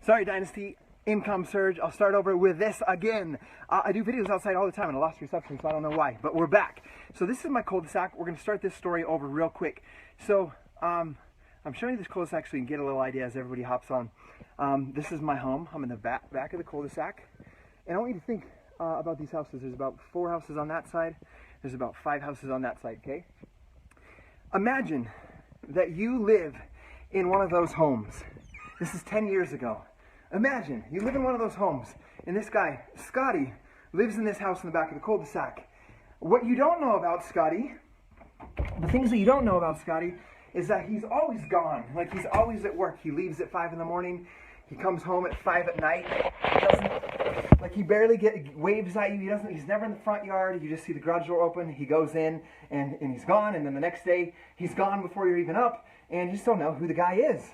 Sorry, Dynasty. Income surge. I'll start over with this again. I do videos outside all the time and I lost reception, so I don't know why, but we're back. So this is my cul-de-sac. We're going to start this story over real quick. So I'm showing you this cul-de-sac so you can get a little idea as everybody hops on. This is my home. I'm in the back of the cul-de-sac. And I want you to think about these houses. There's about 4 houses on that side. There's about 5 houses on that side, okay? Imagine that you live in one of those homes. This is 10 years ago. Imagine you live in one of those homes, and this guy, Scotty, lives in this house in the back of the cul-de-sac. What you don't know about Scotty, the things that you don't know about Scotty, is that he's always gone. Like, he's always at work. He leaves at 5 in the morning. He comes home at 5 at night. He doesn't, like, he barely waves at you. He's never in the front yard. You just see the garage door open. He goes in, and he's gone. And then the next day, he's gone before you're even up, and you just don't know who the guy is.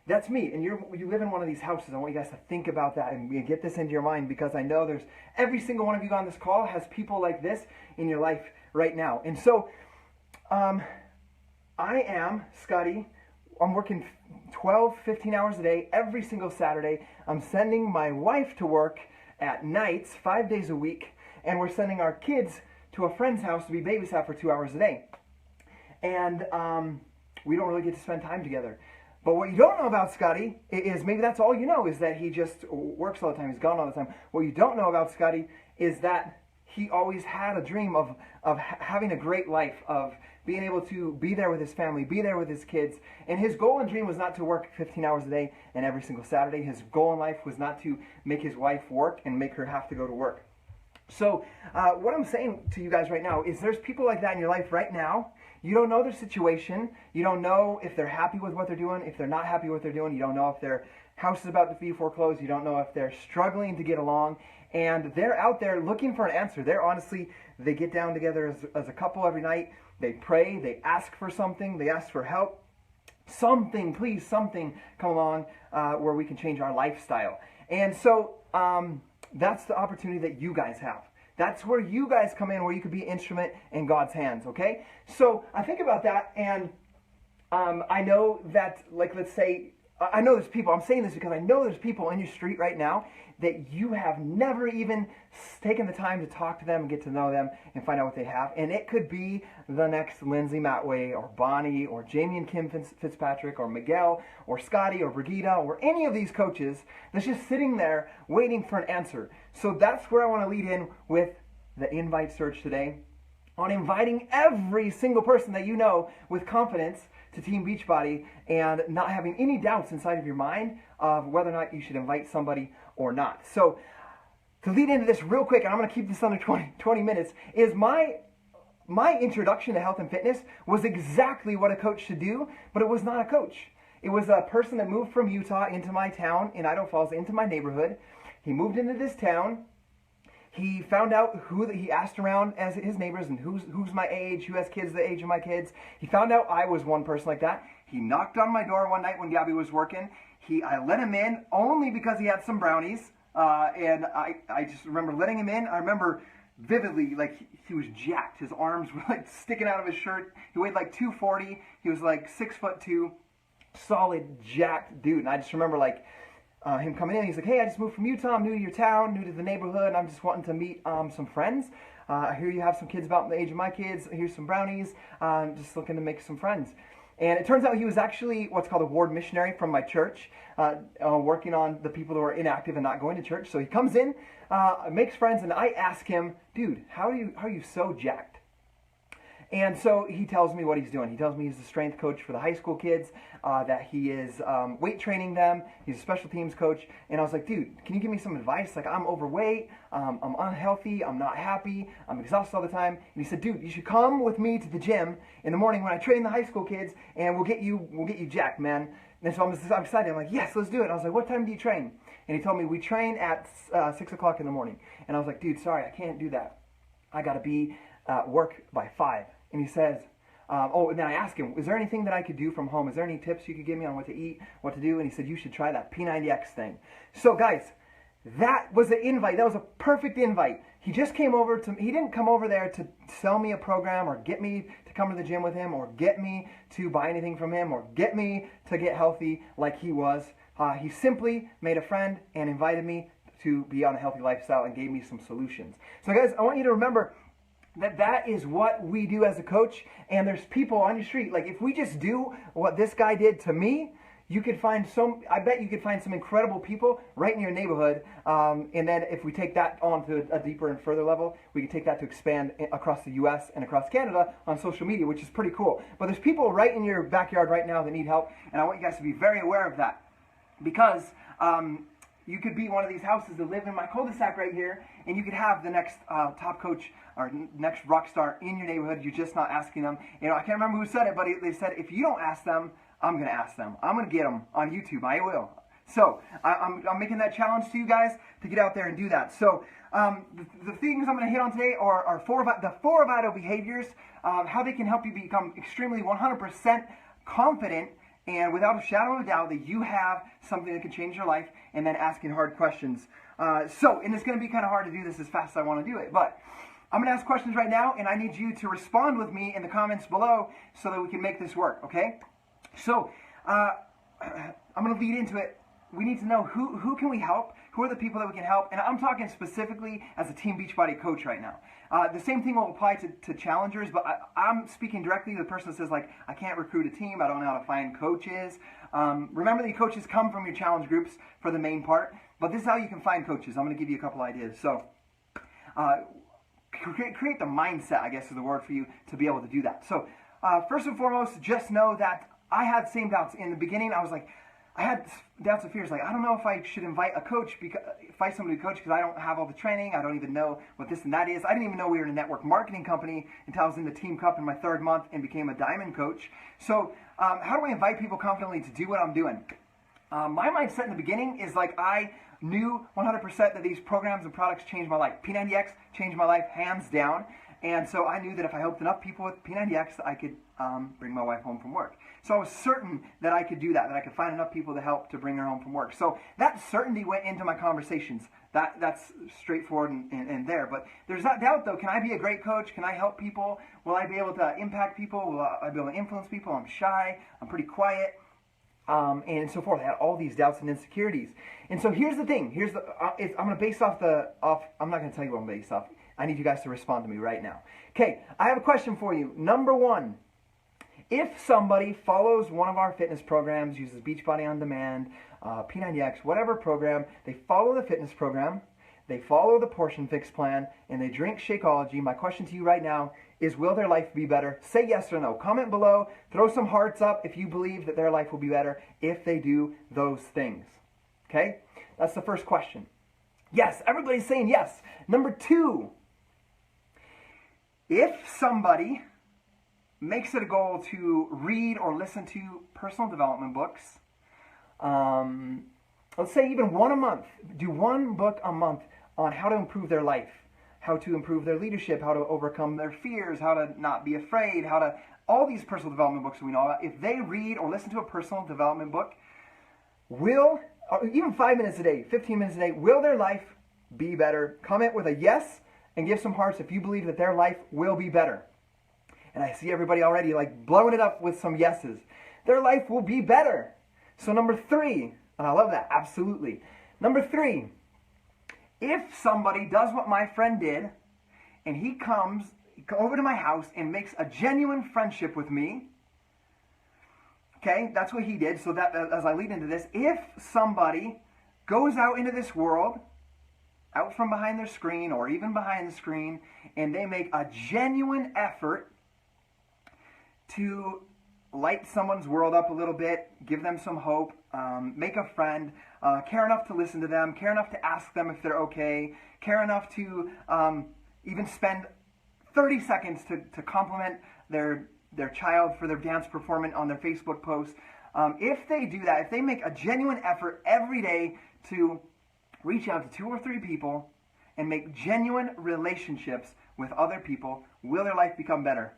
That's me, and you live in one of these houses. I want you guys to think about that and get this into your mind, because I know there's every single one of you on this call has people like this in your life right now. And so I am Scotty. I'm working 12, 15 hours a day every single Saturday. I'm sending my wife to work at nights 5 days a week, and we're sending our kids to a friend's house to be babysat for 2 hours a day. And we don't really get to spend time together. But what you don't know about Scotty is, maybe that's all you know, is that he just works all the time. He's gone all the time. What you don't know about Scotty is that he always had a dream of having a great life, of being able to be there with his family, be there with his kids. And his goal and dream was not to work 15 hours a day and every single Saturday. His goal in life was not to make his wife work and make her have to go to work. So what I'm saying to you guys right now is, there's people like that in your life right now. You don't know their situation. You don't know if they're happy with what they're doing, if they're not happy with what they're doing. You don't know if their house is about to be foreclosed. You don't know if they're struggling to get along. And they're out there looking for an answer. They get down together as a couple every night. They pray. They ask for something. They ask for help. Something, please, something come along where we can change our lifestyle. And so that's the opportunity that you guys have. That's where you guys come in, where you could be an instrument in God's hands, okay? So I think about that, and I know that, like, let's say, I know there's people, I'm saying this because I know there's people in your street right now that you have never even taken the time to talk to them and get to know them and find out what they have. And it could be the next Lindsay Matway, or Bonnie, or Jamie and Kim Fitzpatrick, or Miguel, or Scotty, or Brigitte, or any of these coaches that's just sitting there waiting for an answer. So that's where I want to lead in with the invite search today, on inviting every single person that you know with confidence to Team Beachbody, and not having any doubts inside of your mind of whether or not you should invite somebody or not. So to lead into this real quick, and I'm going to keep this under 20 minutes, is my introduction to health and fitness was exactly what a coach should do, but it was not a coach. It was a person that moved from Utah into my town in Idaho Falls, into my neighborhood. He moved into this town. He found out he asked around as his neighbors, and who's my age, who has kids the age of my kids. He found out I was one person like that. He knocked on my door one night when Gabby was working. I let him in only because he had some brownies, and I just remember letting him in. I remember vividly, like, he was jacked. His arms were like sticking out of his shirt. He weighed like 240. He was like 6'2", solid jacked dude. And I just remember, like, him coming in. He's like, "Hey, I just moved from Utah. I'm new to your town, new to the neighborhood, and I'm just wanting to meet some friends. I hear you have some kids about the age of my kids. Here's some brownies. Just looking to make some friends." And it turns out he was actually what's called a ward missionary from my church, working on the people who are inactive and not going to church. So he comes in, makes friends, and I ask him, "Dude, how are you so jacked?" And so he tells me what he's doing. He tells me he's a strength coach for the high school kids, that he is weight training them. He's a special teams coach. And I was like, "Dude, can you give me some advice? Like, I'm overweight, I'm unhealthy, I'm not happy, I'm exhausted all the time." And he said, "Dude, you should come with me to the gym in the morning when I train the high school kids, and we'll get you jacked, man." And so I'm excited. I'm like, "Yes, let's do it." And I was like, "What time do you train?" And he told me, "We train at 6 o'clock in the morning." And I was like, "Dude, sorry, I can't do that. I got to be at work by 5. And he says, and then I asked him, "Is there anything that I could do from home? Is there any tips you could give me on what to eat, what to do?" And he said, "You should try that P90X thing." So guys, that was the invite. That was a perfect invite. He just came over he didn't come over there to sell me a program, or get me to come to the gym with him, or get me to buy anything from him, or get me to get healthy like he was. He simply made a friend and invited me to be on a healthy lifestyle and gave me some solutions. So guys, I want you to remember that is what we do as a coach, and there's people on your street. Like, if we just do what this guy did to me, you could find I bet you could find some incredible people right in your neighborhood. And then if we take that on to a deeper and further level, we can take that to expand across the US and across Canada on social media, which is pretty cool. But there's people right in your backyard right now that need help, and I want you guys to be very aware of that, because you could be one of these houses that live in my cul-de-sac right here, and you could have the next top coach or next rock star in your neighborhood. You're just not asking them. You know, I can't remember who said it, but they said, if you don't ask them, I'm going to ask them. I'm going to get them on YouTube. I will. So I'm making that challenge to you guys to get out there and do that. So the things I'm going to hit on today are the four vital behaviors, how they can help you become extremely 100% confident and without a shadow of a doubt that you have something that can change your life, and then asking hard questions. And it's going to be kind of hard to do this as fast as I want to do it, but I'm going to ask questions right now, and I need you to respond with me in the comments below so that we can make this work, okay? So I'm going to lead into it. We need to know who can we help, who are the people that we can help, and I'm talking specifically as a Team Beachbody coach right now. The same thing will apply to challengers, but I'm speaking directly to the person that says, like, I can't recruit a team, I don't know how to find coaches. Remember that coaches come from your challenge groups for the main part, but this is how you can find coaches. I'm going to give you a couple ideas. So create the mindset, I guess is the word for you, to be able to do that. So first and foremost, just know that I had the same doubts. In the beginning, I had doubts and fears, like, I don't know if I should invite somebody to coach because I don't have all the training. I don't even know what this and that is. I didn't even know we were in a network marketing company until I was in the Team Cup in my 3rd month and became a diamond coach. So how do I invite people confidently to do what I'm doing? My mindset in the beginning is like, I knew 100% that these programs and products changed my life. P90X changed my life hands down. And so I knew that if I helped enough people with P90X, I could bring my wife home from work. So I was certain that I could do that I could find enough people to help to bring her home from work. So that certainty went into my conversations. That's straightforward and there. But there's that doubt, though. Can I be a great coach? Can I help people? Will I be able to impact people? Will I be able to influence people? I'm shy. I'm pretty quiet. And so forth. I had all these doubts and insecurities. And so here's the thing. I'm going to base off I'm not going to tell you what I'm based off. I need you guys to respond to me right now. Okay, I have a question for you. Number 1, if somebody follows one of our fitness programs, uses Beachbody On Demand, P90X, whatever program, they follow the fitness program, they follow the portion fix plan, and they drink Shakeology, my question to you right now is, will their life be better? Say yes or no. Comment below. Throw some hearts up if you believe that their life will be better if they do those things. Okay? That's the first question. Yes, everybody's saying yes. Number 2, if somebody makes it a goal to read or listen to personal development books, let's say even one a month, do one book a month on how to improve their life, how to improve their leadership, how to overcome their fears, how to not be afraid, all these personal development books that we know about, if they read or listen to a personal development book, even 5 minutes a day, 15 minutes a day, will their life be better? Comment with a yes and give some hearts if you believe that their life will be better. And I see everybody already like blowing it up with some yeses. Their life will be better. So number 3, and I love that, absolutely. Number 3, if somebody does what my friend did, and he comes over to my house and makes a genuine friendship with me, okay, that's what he did. So that, as I lead into this, if somebody goes out into this world, out from behind their screen or even behind the screen, and they make a genuine effort to light someone's world up a little bit, give them some hope, make a friend, care enough to listen to them, care enough to ask them if they're okay, care enough to even spend 30 seconds to compliment their child for their dance performance on their Facebook post. If they do that, if they make a genuine effort every day to reach out to 2 or 3 people and make genuine relationships with other people, will their life become better?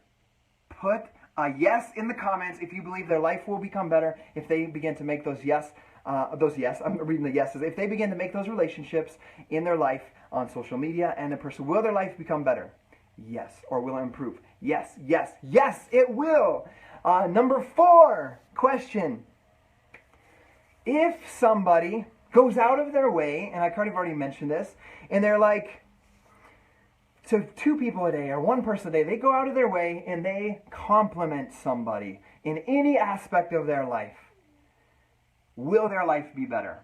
Put a yes in the comments if you believe their life will become better if they begin to make those yes, I'm reading the yeses. If they begin to make those relationships in their life on social media and in person, will their life become better? Yes. Or will it improve? Yes, yes, yes, it will. Number 4 question. if somebody goes out of their way, and I kind of already mentioned this, and they're like, to 2 people a day or 1 person a day, they go out of their way and they compliment somebody in any aspect of their life, will their life be better?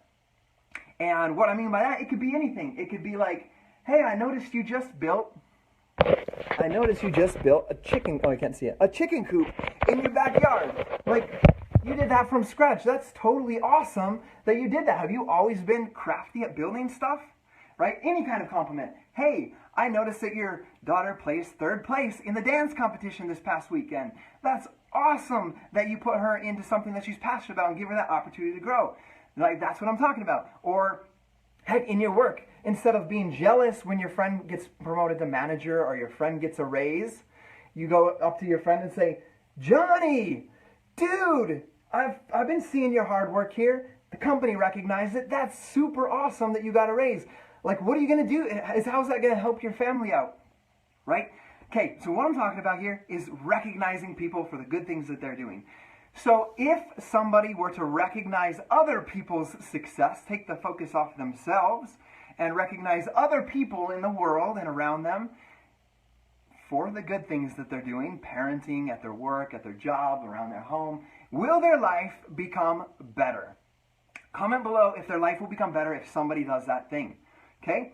And what I mean by that, it could be anything. It could be like, hey, I noticed you just built a chicken, oh, I can't see it, a chicken coop in your backyard. Like, you did that from scratch. That's totally awesome that you did that. Have you always been crafty at building stuff? Right? Any kind of compliment. Hey, I noticed that your daughter placed 3rd place in the dance competition this past weekend. That's awesome that you put her into something that she's passionate about and give her that opportunity to grow. Like, that's what I'm talking about. Or, heck, in your work, instead of being jealous when your friend gets promoted to manager or your friend gets a raise, you go up to your friend and say, Johnny, dude, I've been seeing your hard work here. The company recognized it. That's super awesome that you got a raise. Like, what are you going to do? How's that going to help your family out? Right? Okay, so what I'm talking about here is recognizing people for the good things that they're doing. So if somebody were to recognize other people's success, take the focus off themselves, and recognize other people in the world and around them for the good things that they're doing, parenting, at their work, at their job, around their home, will their life become better? Comment below if their life will become better if somebody does that thing. Okay?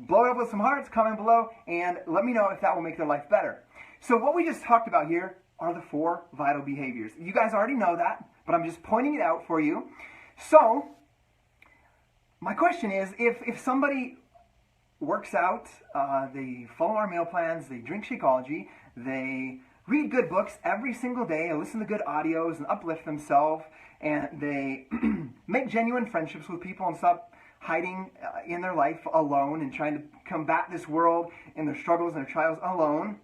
Blow it up with some hearts, comment below, and let me know if that will make their life better. So what we just talked about here are the 4 vital behaviors. You guys already know that, but I'm just pointing it out for you. So, my question is, if somebody works out, they follow our meal plans, they drink Shakeology, they read good books every single day, and listen to good audios and uplift themselves, and they make genuine friendships with people and stop hiding in their life alone and trying to combat this world and their struggles and their trials alone.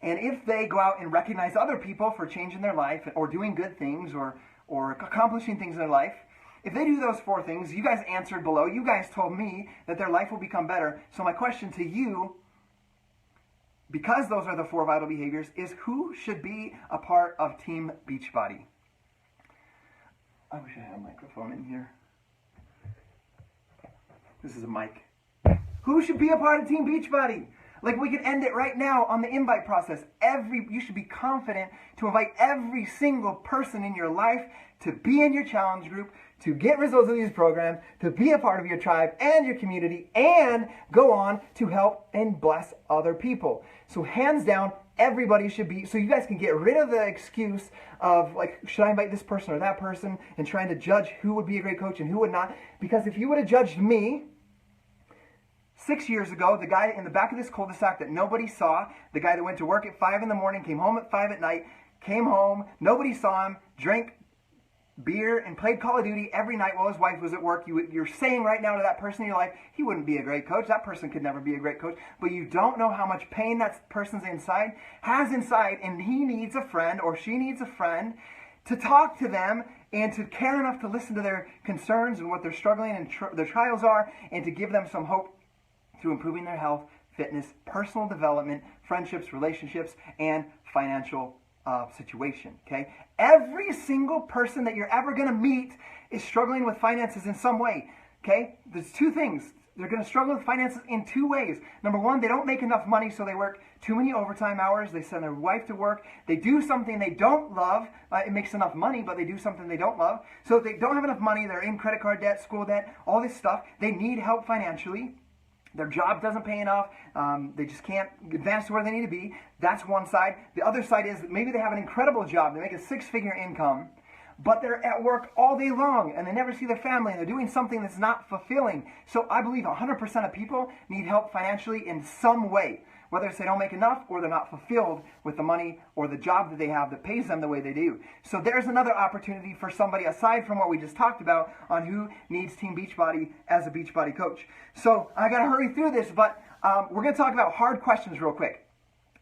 And if they go out and recognize other people for changing their life or doing good things or accomplishing things in their life, if they do those 4 things, you guys answered below. You guys told me that their life will become better. So my question to you, because those are the 4 vital behaviors, is who should be a part of Team Beachbody? I wish I had a microphone in here. This is a mic. Who should be a part of Team Beachbody? Like, we could end it right now on the invite process. You should be confident to invite every single person in your life to be in your challenge group, to get results in these programs, to be a part of your tribe and your community, and go on to help and bless other people. So hands down, everybody should be, so you guys can get rid of the excuse of, like, should I invite this person or that person, and trying to judge who would be a great coach and who would not. Because if you would have judged me 6 years ago, the guy in the back of this cul-de-sac that nobody saw, the guy that went to work at 5 in the morning, came home at 5 at night, came home, nobody saw him, drank beer and played Call of Duty every night while his wife was at work, you're saying right now to that person in your life, he wouldn't be a great coach. That person could never be a great coach. But you don't know how much pain that person's has inside, and he needs a friend or she needs a friend to talk to them and to care enough to listen to their concerns and what they're struggling and their trials are, and to give them some hope through improving their health, fitness, personal development, friendships, relationships, and financial situation. Okay? Every single person that you're ever going to meet is struggling with finances in some way. Okay? There's 2 things. They're going to struggle with finances in 2 ways. Number 1, they don't make enough money, so they work too many overtime hours. They send their wife to work. They do something they don't love. It makes enough money, but they do something they don't love. So if they don't have enough money, they're in credit card debt, school debt, all this stuff. They need help financially. Their job doesn't pay enough. They just can't advance to where they need to be. That's one side. The other side is that maybe they have an incredible job. They make a 6-figure income, but they're at work all day long, and they never see their family, and they're doing something that's not fulfilling. So I believe 100% of people need help financially in some way, whether it's they don't make enough or they're not fulfilled with the money or the job that they have that pays them the way they do. So there's another opportunity for somebody aside from what we just talked about on who needs Team Beachbody as a Beachbody coach. So I got to hurry through this, but we're going to talk about hard questions real quick.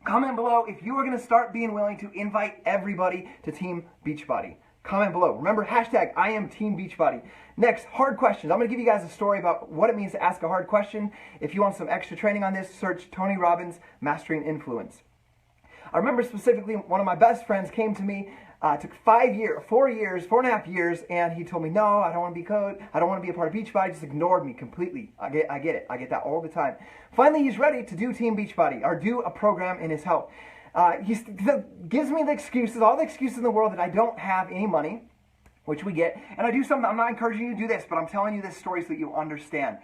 Comment below if you are going to start being willing to invite everybody to Team Beachbody. Comment below. Remember, hashtag I am Team Beachbody. Next, hard questions. I'm going to give you guys a story about what it means to ask a hard question. If you want some extra training on this, search Tony Robbins, Mastering Influence. I remember specifically one of my best friends came to me It took 4.5 years, and he told me, no, I don't want to be coach. I don't want to be a part of Beachbody. Just ignored me completely. I get it. I get that all the time. Finally, he's ready to do Team Beachbody or do a program in his health. He gives me the excuses, all the excuses in the world that I don't have any money, which we get. And I do something. I'm not encouraging you to do this, but I'm telling you this story so that you understand.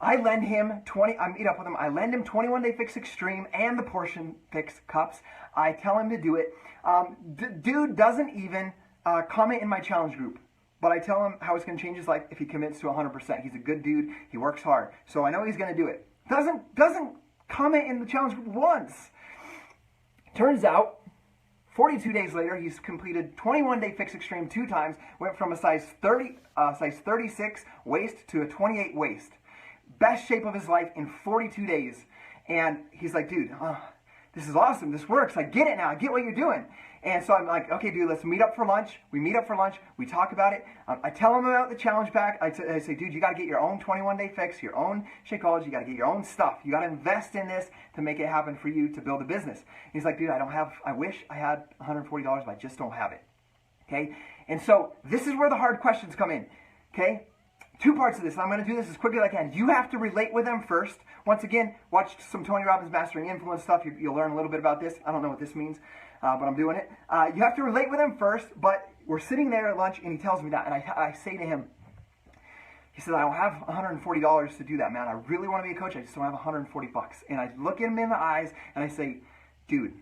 I lend him I meet up with him. I lend him 21-Day Fix Extreme and the Portion Fix cups. I tell him to do it. Dude doesn't even comment in my challenge group, but I tell him how it's going to change his life if he commits to 100%. He's a good dude. He works hard, so I know he's going to do it. Doesn't comment in the challenge group once. Turns out, 42 days later, he's completed 21-Day Fix Extreme 2 times. Went from a size 36 waist to a 28 waist. Best shape of his life in 42 days. And he's like, dude, this is awesome. This works. I get it now. I get what you're doing. And so I'm like, okay, dude, let's meet up for lunch. We meet up for lunch. We talk about it. I tell him about the challenge pack. I say, dude, you got to get your own 21-day fix, your own Shakeology. You got to get your own stuff. You got to invest in this to make it happen for you to build a business. He's like, dude, I wish I had $140, but I just don't have it. Okay? And so this is where the hard questions come in. Okay? 2 parts of this, and I'm going to do this as quickly as I can. You have to relate with them first. Once again, watch some Tony Robbins Mastering Influence stuff. You'll learn a little bit about this. I don't know what this means, but I'm doing it. You have to relate with him first, but we're sitting there at lunch, and he tells me that, and I say to him, he says, I don't have $140 to do that, man. I really want to be a coach. I just don't have 140 bucks. And I look him in the eyes, and I say, dude,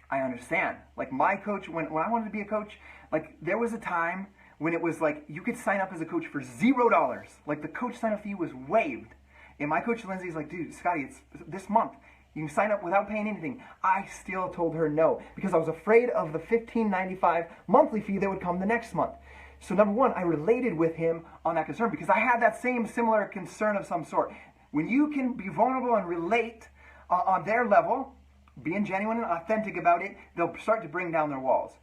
I understand. Like my coach, when I wanted to be a coach, like there was a time when it was like you could sign up as a coach for $0. Like the coach sign-up fee was waived. And my coach Lindsay's like, dude, Scotty, it's this month. You can sign up without paying anything. I still told her no because I was afraid of the $15.95 monthly fee that would come the next month. So number one, I related with him on that concern because I had that same similar concern of some sort. When you can be vulnerable and relate on their level, being genuine and authentic about it, they'll start to bring down their walls.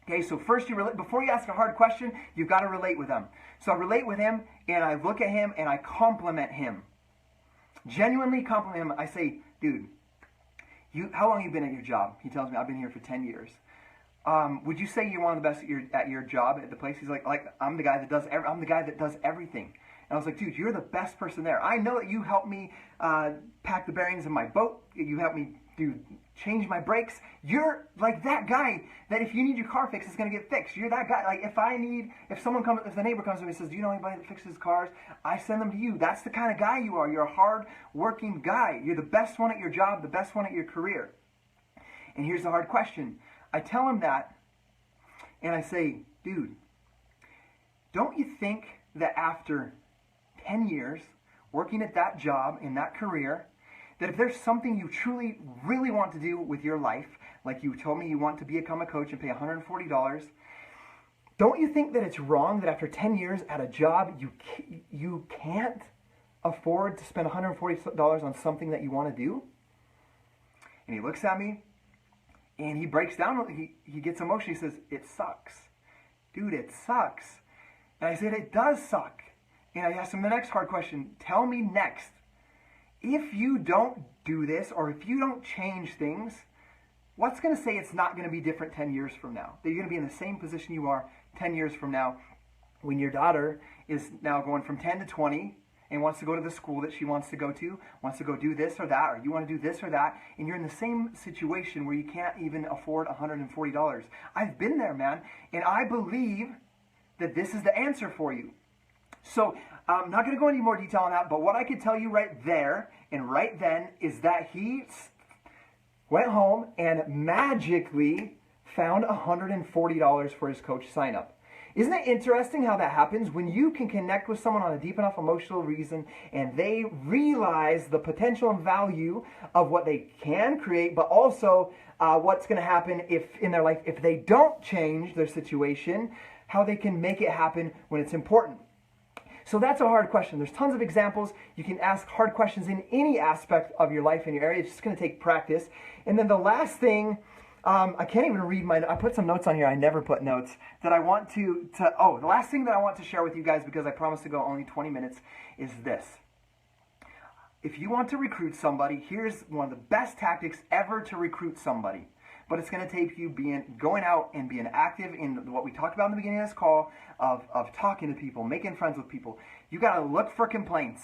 Okay, so first before you ask a hard question, you've got to relate with them. So I relate with him, and I look at him, and I compliment him. Genuinely compliment him. I say, dude, how long have you been at your job? He tells me, I've been here for 10 years. Would you say you're one of the best at your job at the place? He's like I'm the guy that does everything. And I was like, dude, you're the best person there. I know that you helped me pack the bearings in my boat. You helped me change my brakes. You're like that guy that if you need your car fixed, it's going to get fixed. You're that guy. Like if the neighbor comes to me and says, do you know anybody that fixes cars? I send them to you. That's the kind of guy you are. You're a hard-working guy. You're the best one at your job, the best one at your career. And here's the hard question. I tell him that, and I say, dude, don't you think that after 10 years working at that job, in that career, that if there's something you truly, really want to do with your life, like you told me you want to become a coach and pay $140, don't you think that it's wrong that after 10 years at a job, you can't afford to spend $140 on something that you want to do? And he looks at me, and he breaks down, he gets emotional, he says, it sucks. Dude, it sucks. And I said, it does suck. And I asked him the next hard question, tell me next, if you don't do this or if you don't change things, what's going to say it's not going to be different 10 years from now? That you're going to be in the same position you are 10 years from now when your daughter is now going from 10 to 20 and wants to go to the school that she wants to go do this or that, or you want to do this or that, and you're in the same situation where you can't even afford $140. I've been there, man, and I believe that this is the answer for you. So I'm not going to go into more detail on that, but what I could tell you right there and right then is that he went home and magically found $140 for his coach sign up. Isn't it interesting how that happens? When you can connect with someone on a deep enough emotional reason and they realize the potential and value of what they can create, but also what's going to happen in their life if they don't change their situation, how they can make it happen when it's important. So that's a hard question. There's tons of examples. You can ask hard questions in any aspect of your life in your area. It's just going to take practice. And then the last thing, I can't even read I put some notes on here. I never put notes that I want the last thing that I want to share with you guys, because I promised to go only 20 minutes, is this. If you want to recruit somebody, here's one of the best tactics ever to recruit somebody. but it's going to take you going out and being active in what we talked about in the beginning of this call of talking to people, making friends with people. You got to look for complaints.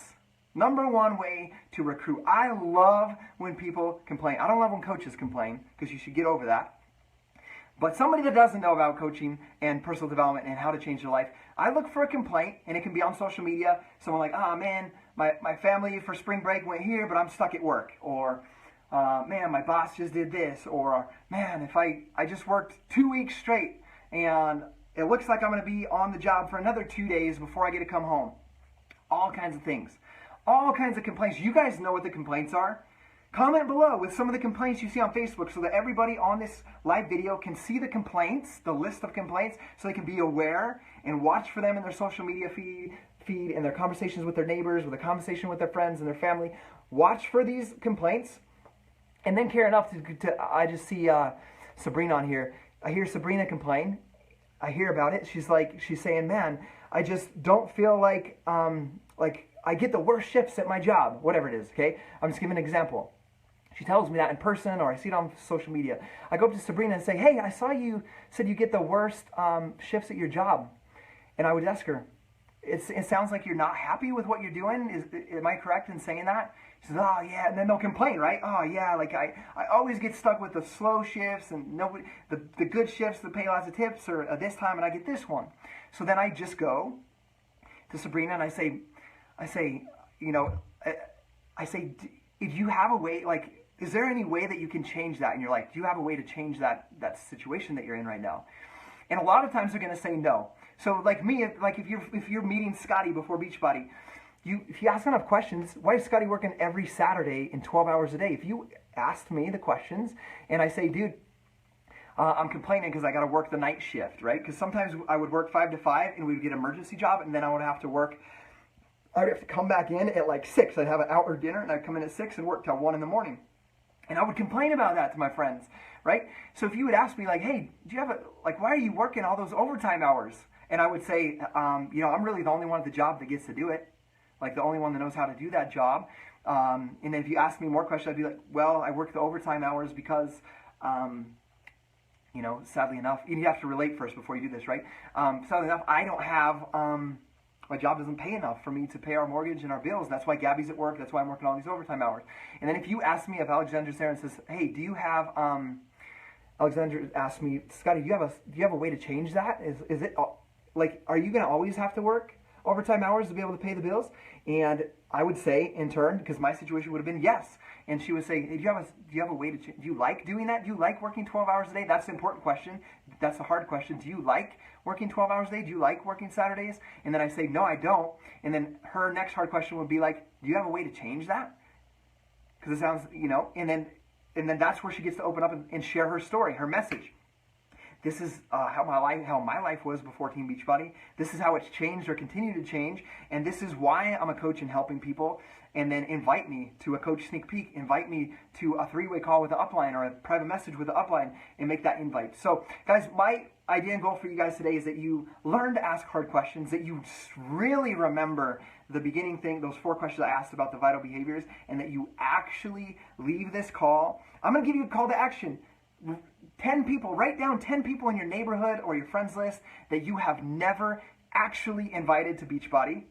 Number one way to recruit. I love when people complain. I don't love when coaches complain, because you should get over that. But somebody that doesn't know about coaching and personal development and how to change their life, I look for a complaint, and it can be on social media. Someone like, oh man, my family for spring break went here, but I'm stuck at work. Or, man, my boss just did this. Or, man, if I just worked 2 weeks straight, and it looks like I'm going to be on the job for another 2 days before I get to come home. All kinds of things. All kinds of complaints. You guys know what the complaints are. Comment below with some of the complaints you see on Facebook so that everybody on this live video can see the complaints, the list of complaints, so they can be aware and watch for them in their social media feed and their conversations with their neighbors, with a conversation with their friends and their family. Watch for these complaints, and then care enough to I just see Sabrina on here. I hear Sabrina complain. I hear about it. She's saying, man, I just don't feel like I get the worst shifts at my job, whatever it is, okay? I'm just giving an example. She tells me that in person, or I see it on social media. I go up to Sabrina and say, hey, I saw you said you get the worst shifts at your job. And I would ask her, it sounds like you're not happy with what you're doing. Am I correct in saying that? She says, oh, yeah. And then they'll complain, right? Oh, yeah, like I always get stuck with the slow shifts and nobody, the good shifts that pay lots of tips, or this time, and I get this one. So then I just go to Sabrina and I say, if you have a way, like, is there any way that you can change that in your life? Do you have a way to change that situation that you're in right now? And a lot of times they're going to say no. So like me, if you're meeting Scottie before Beachbody, if you ask enough questions, why is Scottie working every Saturday in 12 hours a day? If you asked me the questions and I say, dude, I'm complaining because I got to work the night shift, right? Because sometimes I would work 5 to 5 and we would get an emergency job, and then I would have to come back in at like 6. I'd have an hour dinner, and I'd come in at 6 and work till 1 in the morning. And I would complain about that to my friends, right? So if you would ask me like, hey, do you have why are you working all those overtime hours? And I would say, I'm really the only one at the job that gets to do it. Like the only one that knows how to do that job. And then if you ask me more questions, I'd be like, well, I work the overtime hours because, sadly enough, you have to relate first before you do this, right? Sadly enough, I don't have, my job doesn't pay enough for me to pay our mortgage and our bills. That's why Gabby's at work. That's why I'm working all these overtime hours. And then if you ask me, if Alexander's there and says, hey, do you have, Alexander asked me, Scottie, do you have a way to change that? Is it, are you going to always have to work overtime hours to be able to pay the bills? And I would say, in turn, because my situation would have been yes. And she would say, hey, do you have a way to change? Do you like doing that? Do you like working 12 hours a day? That's the important question. That's the hard question. Do you like working 12 hours a day? Do you like working Saturdays? And then I say, no, I don't. And then her next hard question would be like, do you have a way to change that? Because it sounds, and then that's where she gets to open up and share her story, her message. This is how my life was before Team Beachbody. This is how it's changed or continued to change. And this is why I'm a coach and helping people. And then invite me to a coach sneak peek. Invite me to a 3-way call with the upline or a private message with the upline and make that invite. So, guys, my idea and goal for you guys today is that you learn to ask hard questions, that you really remember the beginning thing, those 4 questions I asked about the vital behaviors, and that you actually leave this call. I'm going to give you a call to action. 10 people, write down 10 people in your neighborhood or your friends list that you have never actually invited to Beachbody.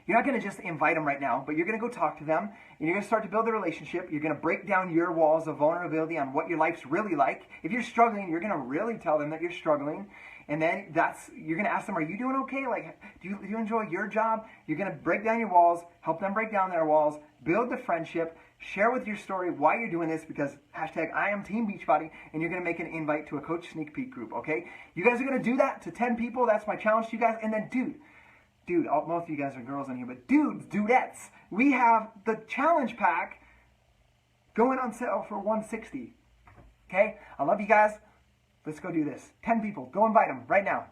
You're not going to just invite them right now, but you're going to go talk to them, and you're going to start to build a relationship. You're going to break down your walls of vulnerability on what your life's really like. If you're struggling, you're going to really tell them that you're struggling. And then you're going to ask them, are you doing okay? Like, do you enjoy your job? You're going to break down your walls, help them break down their walls, build the friendship, share with your story why you're doing this, because hashtag I am Team Beachbody, and you're going to make an invite to a coach sneak peek group, okay? You guys are going to do that to 10 people. That's my challenge to you guys. And then, dude, most of you guys are girls in here, but dudettes, we have the challenge pack going on sale for $160. Okay? I love you guys. Let's go do this. 10 people. Go invite them right now.